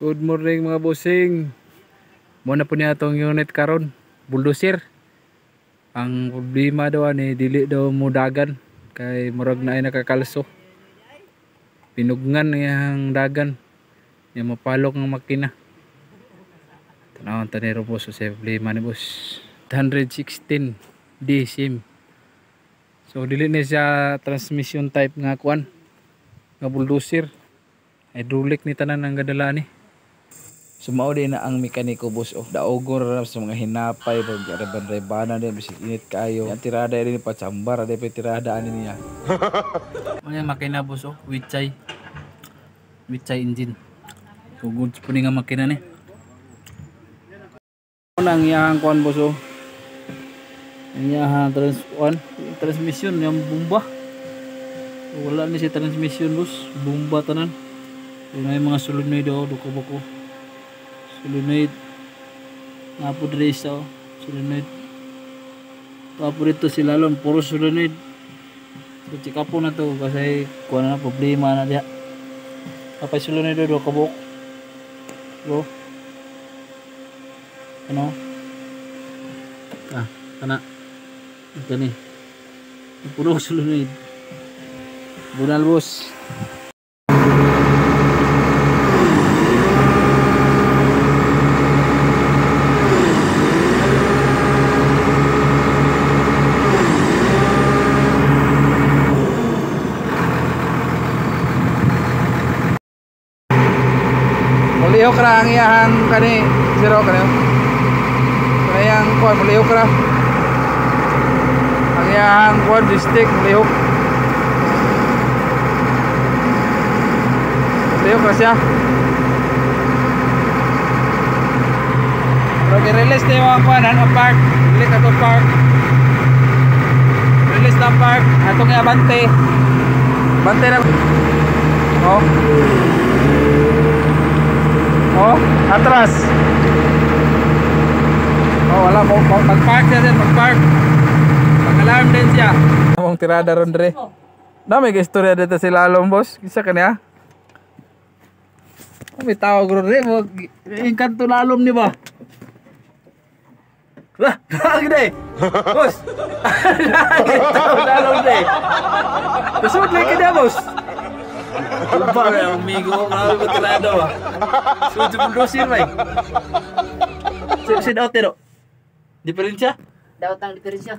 Good morning mga bossing. Muna po niya itong unit karon, bulldozer. Ang problema daw ni dili daw mudagan kay murag na ay nakakalso. Pinugnan niyang dagan. Niya mapalok ng makina. Tanawon tanero boss sa problema ni boss. 116 D sim. So dili na siya transmission type nga kuan. Nga bulldozer. Hydraulic ni tanan ang gadala ni. Sumao din na ang mekaniko boss of daogor sa mga hinapay pag reban-rebana din bisig init kayo. Yang tirada din pa chambar ada pa tirada ani niya. Ano makina boss of Wichay engine. So good po nga makina ni. Nang yang kuan boss of. Nya transmission yang bomba. Wala ni si transmission boss, bomba tanan. Yung mga solenoid daw duko-buko. Solenoid napo diri sa solenoid tapo dito sila lon puro solenoid so check up na to kasi kuha na problema na diha kapay solenoid do kabuk bro ano kana ito ni puro solenoid bunal boss. Mulihok ra ang iyahang kani zero kani. Kanayang kuan mulihok ra. Ang iyahang kuan stick mulihok. Mulihok ra siya. Pero i-release na yung kuan ang park. Click ato park. Release na park. Atong i-abante. Bante na. Oh. Oh, atras. Oh, wala mo mag-park siya din, mag-park. Mag-alarm din siya. Among tirada ron dre. Dami ka istorya dito sila along boss. Kisa kanya. May tawag ron dre mo. Engkanto na alom ni ba? Lah, gede. Boss. Tawag na alom dre. Kusod lagi dia boss. Lupa ya amigo, grabe ba tirado ah. Sulit yung bulldozer ba eh. Si daot tiro. Diferensya? Daot ang diferensya.